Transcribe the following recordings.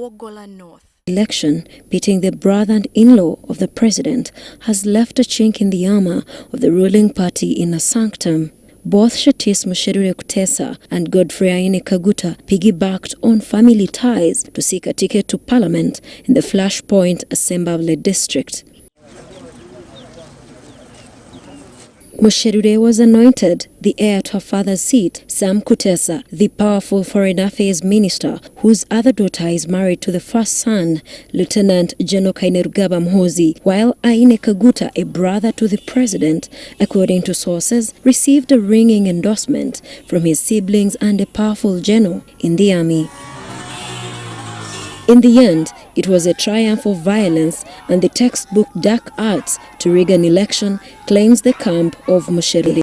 Mawogola North. Election pitting the brother-in-law of the president has left a chink in the armor of the ruling party in a sanctum. Both Shartsi Musherure Kutesa and Godfrey Aine Kaguta piggybacked on family ties to seek a ticket to parliament in the Flashpoint Assembly district. Musherure was anointed the heir to her father's seat, Sam Kutesa, the powerful foreign affairs minister, whose other daughter is married to the first son, Lieutenant General Kainerugaba Muhoozi, while Aine Kaguta, a brother to the president, according to sources, received a ringing endorsement from his siblings and a powerful general in the army. In the end, it was a triumph of violence, and the textbook dark arts to rig an election, claims the camp of Musherure.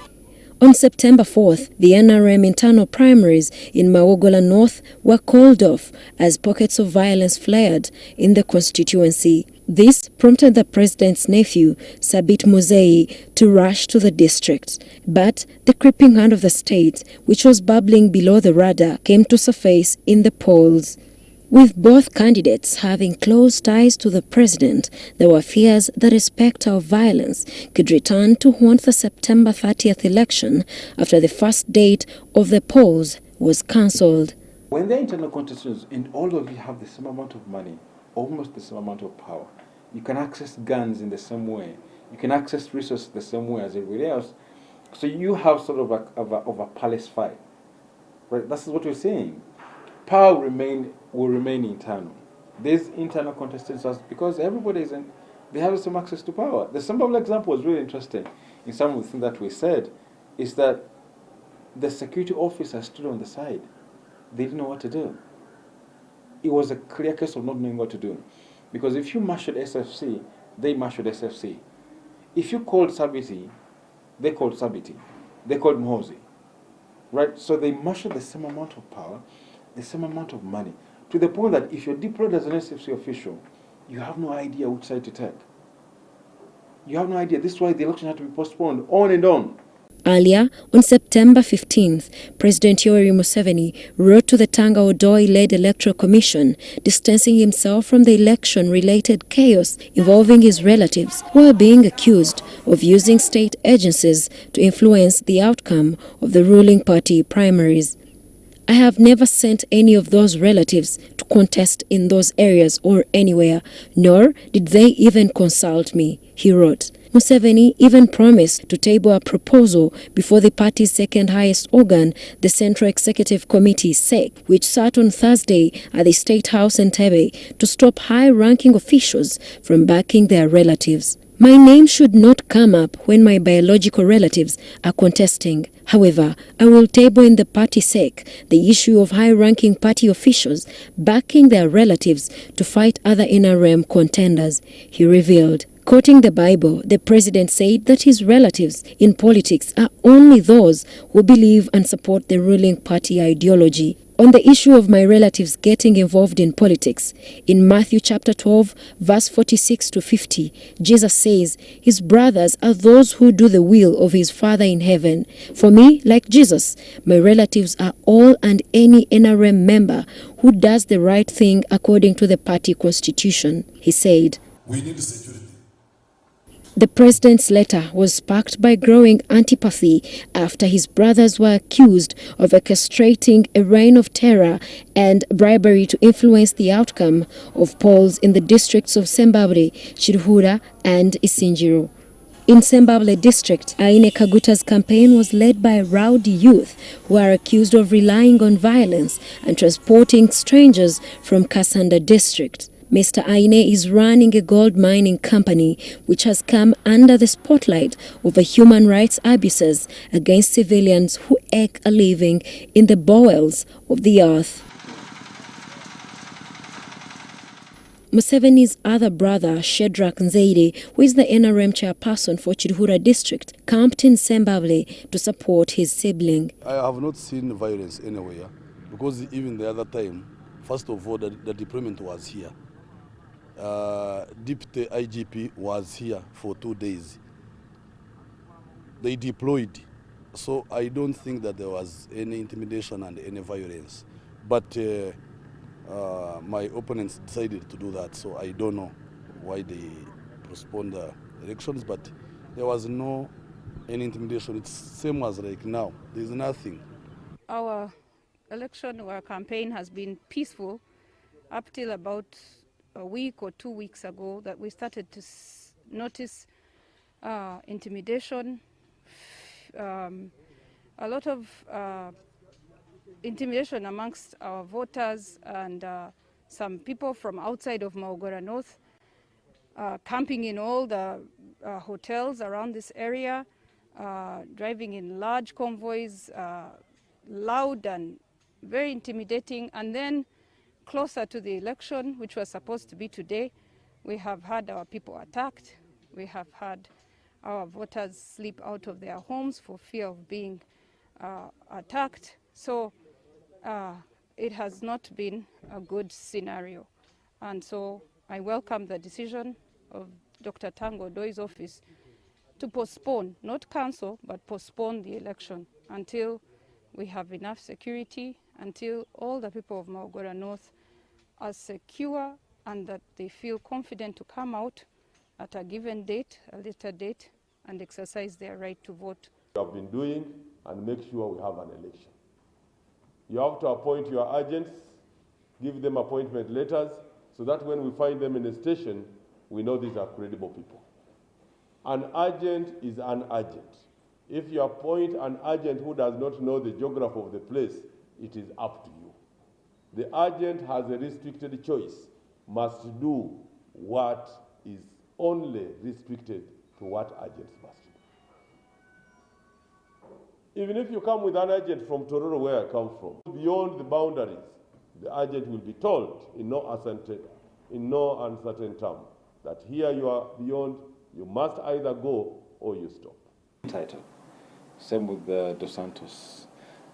On September 4th, the NRM internal primaries in Mawogola North were called off as pockets of violence flared in the constituency. This prompted the president's nephew, Sabit Muzei, to rush to the district. But the creeping hand of the state, which was bubbling below the radar, came to surface in the polls. With both candidates having close ties to the president, there were fears that a spectre of violence could return to haunt the September 30th election after the first date of the polls was cancelled. When they're internal constituencies and all of you have the same amount of money, almost the same amount of power, you can access guns in the same way, you can access resources the same way as everybody else, so you have sort of a palace fight. Right? That's what we're saying. Power will remain internal. These internal contestants, because everybody they have some access to power. The simple example was really interesting in some of the things that we said, is that the security officer stood on the side. They didn't know what to do. It was a clear case of not knowing what to do. Because if you marshaled SFC, they marshaled SFC. If you called Sabiti, they called Sabiti. They called Muhoozi. Right? So they marshaled the same amount of power, the same amount of money, to the point that if you're deployed as an SFC official, you have no idea which side to take. You have no idea. This is why the election had to be postponed, on and on. Earlier, on September 15th, President Yoweri Museveni wrote to the Tanga Odoi-led Electoral Commission, distancing himself from the election-related chaos involving his relatives, who are being accused of using state agencies to influence the outcome of the ruling party primaries. I have never sent any of those relatives to contest in those areas or anywhere, nor did they even consult me, he wrote. Museveni even promised to table a proposal before the party's second highest organ, the Central Executive Committee, SEC, which sat on Thursday at the State House in Entebbe to stop high-ranking officials from backing their relatives. My name should not come up when my biological relatives are contesting. However, I will table in the party SEC the issue of high-ranking party officials backing their relatives to fight other NRM contenders, he revealed. Quoting the Bible, the president said that his relatives in politics are only those who believe and support the ruling party ideology. On the issue of my relatives getting involved in politics, in Matthew chapter 12, verse 46 to 50, Jesus says, his brothers are those who do the will of his Father in heaven. For me, like Jesus, my relatives are all and any NRM member who does the right thing according to the party constitution, he said. We need security. The president's letter was sparked by growing antipathy after his brothers were accused of orchestrating a reign of terror and bribery to influence the outcome of polls in the districts of Sembabule, Chirhura, and Isinjiro. In Sembabule district, Aine Kaguta's campaign was led by rowdy youth who are accused of relying on violence and transporting strangers from Kasanda district. Mr. Aine is running a gold mining company which has come under the spotlight over human rights abuses against civilians who eke a living in the bowels of the earth. Museveni's other brother, Shedrack Nzeide, who is the NRM chairperson for Chirhura district, camped in Sembabule to support his sibling. I have not seen violence anywhere because even the other time, first of all, the deployment was here. Deputy IGP was here for 2 days. They deployed, so I don't think that there was any intimidation and any violence. But My opponents decided to do that, so I don't know why they postponed the elections, but there was no any intimidation. It's same as like now. There's nothing. Our election or campaign has been peaceful up till about a week or 2 weeks ago that we started to notice intimidation, a lot of intimidation amongst our voters and some people from outside of Mawogola North camping in all the hotels around this area, driving in large convoys, loud and very intimidating. And then closer to the election, which was supposed to be today, we have had our people attacked. We have had our voters sleep out of their homes for fear of being attacked. So it has not been a good scenario. And so I welcome the decision of Dr. Tango Odoi's office to postpone, not cancel, but postpone the election until we have enough security, until all the people of Mawogola North are secure and that they feel confident to come out at a given date, a later date, and exercise their right to vote. You have been doing and make sure we have an election. You have to appoint your agents, give them appointment letters, so that when we find them in a station, we know these are credible people. An agent is an agent. If you appoint an agent who does not know the geography of the place, it is up to you. The agent has a restricted choice, must do what is only restricted to what agents must do. Even if you come with an agent from Tororo, where I come from, beyond the boundaries, the agent will be told in no uncertain term that here you are beyond, you must either go or you stop. Title. Same with the Dos Santos.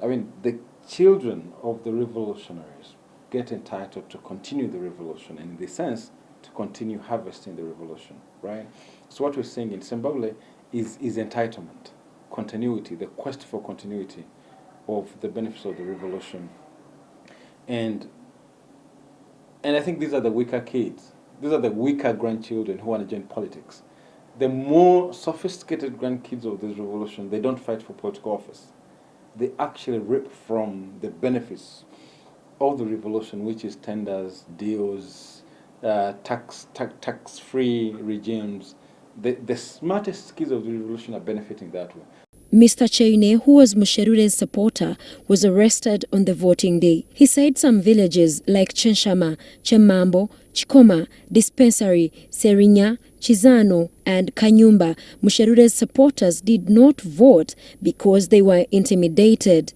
I mean, the children of the revolutionaries get entitled to continue the revolution, and in this sense, to continue harvesting the revolution, right? So what we're saying in Zimbabwe is entitlement, continuity, the quest for continuity of the benefits of the revolution. And I think these are the weaker kids. These are the weaker grandchildren who want to join politics. The more sophisticated grandkids of this revolution, they don't fight for political office. They actually reap from the benefits of the revolution, which is tenders, deals, tax-free regimes. The smartest kids of the revolution are benefiting that way. Mr. Aine, who was Musherure's supporter, was arrested on the voting day. He said some villages like Chenshama, Chemambo, Chikoma, Dispensary, Serinya, Chizano and Kanyumba, Musherure's supporters did not vote because they were intimidated.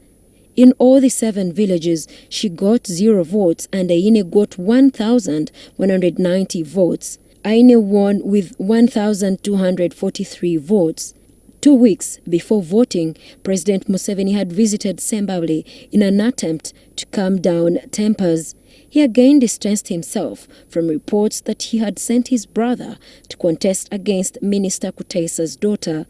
In all the 7 villages, she got 0 votes and Aine got 1,190 votes. Aine won with 1,243 votes. 2 weeks before voting, President Museveni had visited Zimbabwe in an attempt to calm down tempers. He again distanced himself from reports that he had sent his brother to contest against Minister Kutesa's daughter.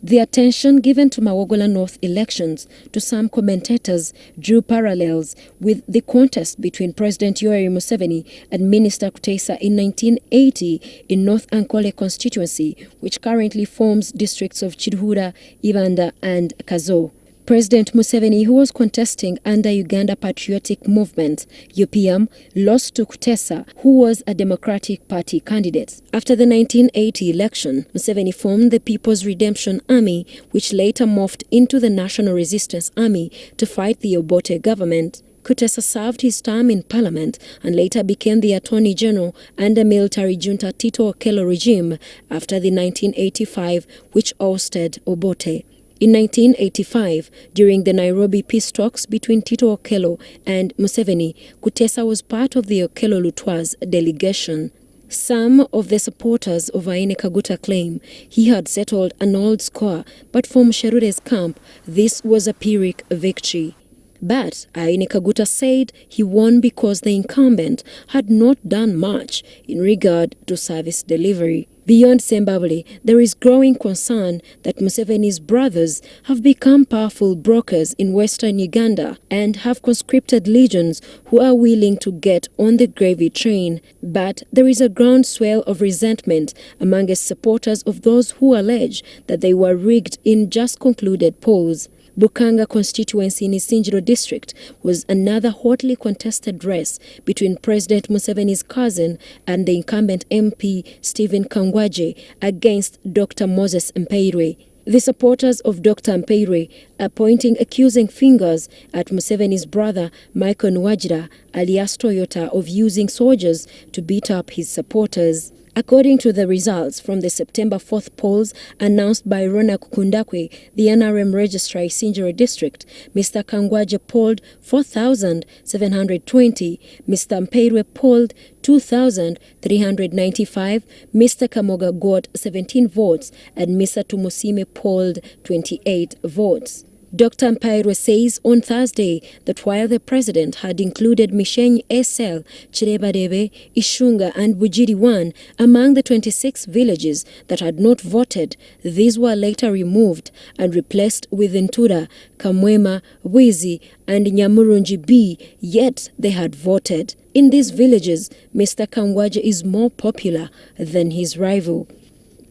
The attention given to Mawogola North elections to some commentators drew parallels with the contest between President Yoweri Museveni and Minister Kutesa in 1980 in North Ankole constituency, which currently forms districts of Chidhura, Ibanda and Kazo. President Museveni, who was contesting under Uganda Patriotic Movement, UPM, lost to Kutesa, who was a Democratic Party candidate. After the 1980 election, Museveni formed the People's Redemption Army, which later morphed into the National Resistance Army to fight the Obote government. Kutesa served his term in parliament and later became the Attorney General under military junta Tito Okello regime after the 1985, which ousted Obote. In 1985, during the Nairobi peace talks between Tito Okello and Museveni, Kutesa was part of the Okello Lutwa's delegation. Some of the supporters of Aine Kaguta claim he had settled an old score, but for Musherure's camp, this was a Pyrrhic victory. But Aine Kaguta said he won because the incumbent had not done much in regard to service delivery. Beyond Zimbabwe, there is growing concern that Museveni's brothers have become powerful brokers in western Uganda and have conscripted legions who are willing to get on the gravy train. But there is a groundswell of resentment amongst supporters of those who allege that they were rigged in just concluded polls. Bukanga constituency in Isinjiro district was another hotly contested race between President Museveni's cousin and the incumbent MP Stephen Kangwaje against Dr. Moses Mpeirwe. The supporters of Dr. Mpeirwe are pointing accusing fingers at Museveni's brother Michael Nwajira, alias Toyota, of using soldiers to beat up his supporters. According to the results from the September 4th polls announced by Rona Kukundakwe, the NRM registrar Isinjiro district, Mr. Kangwaje polled 4,720, Mr. Mpeirwe polled 2,395, Mr. Kamoga got 17 votes, and Mr. Tumusime polled 28 votes. Dr. Mpeirwe says on Thursday that while the president had included Mishenyi SL, Chirebadebe, Ishunga and Bujiri 1 among the 26 villages that had not voted, these were later removed and replaced with Ntura, Kamwema, Wizi and Nyamurunji B, yet they had voted. In these villages, Mr. Kangwaje is more popular than his rival.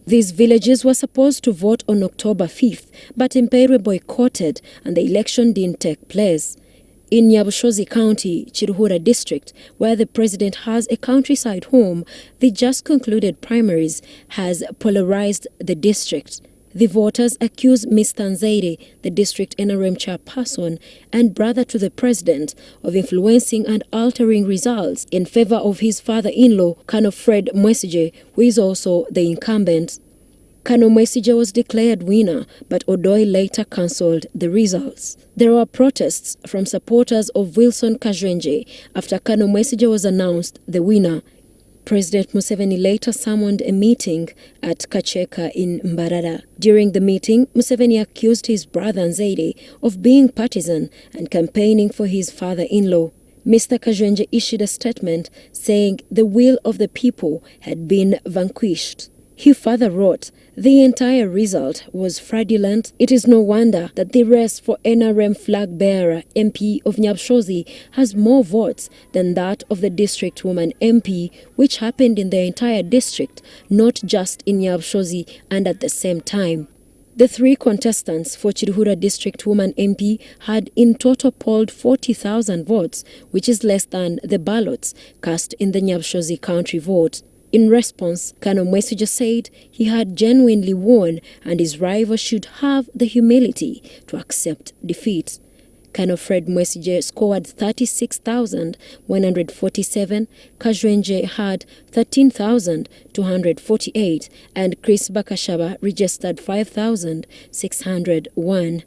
These villages were supposed to vote on October 5th, but Mpeirwe boycotted and the election didn't take place. In Nyabushozi County, Chiruhura district, where the president has a countryside home, the just concluded primaries has polarized the district. The voters accuse Mr. Nzaire, the district NRM chairperson and brother to the president, of influencing and altering results in favor of his father-in-law, Colonel Fred Mwesige, who is also the incumbent. Colonel Mwesige was declared winner, but Odoi later cancelled the results. There were protests from supporters of Wilson Kajwenje after Colonel Mwesige was announced the winner. President Museveni later summoned a meeting at Kacheka in Mbarara. During the meeting, Museveni accused his brother Nzaire of being partisan and campaigning for his father-in-law. Mr. Kajwenje issued a statement saying the will of the people had been vanquished. He further wrote, "The entire result was fraudulent. It is no wonder that the race for NRM flag-bearer MP of Nyabushozi has more votes than that of the district woman MP, which happened in the entire district, not just in Nyabushozi and at the same time." The three contestants for Chiruhura District Woman MP had in total polled 40,000 votes, which is less than the ballots cast in the Nyabushozi country vote. In response, Colonel Mwesige said he had genuinely won and his rival should have the humility to accept defeat. Colonel Fred Mwesige scored 36,147, Kajwenje had 13,248, and Chris Bakashaba registered 5,601.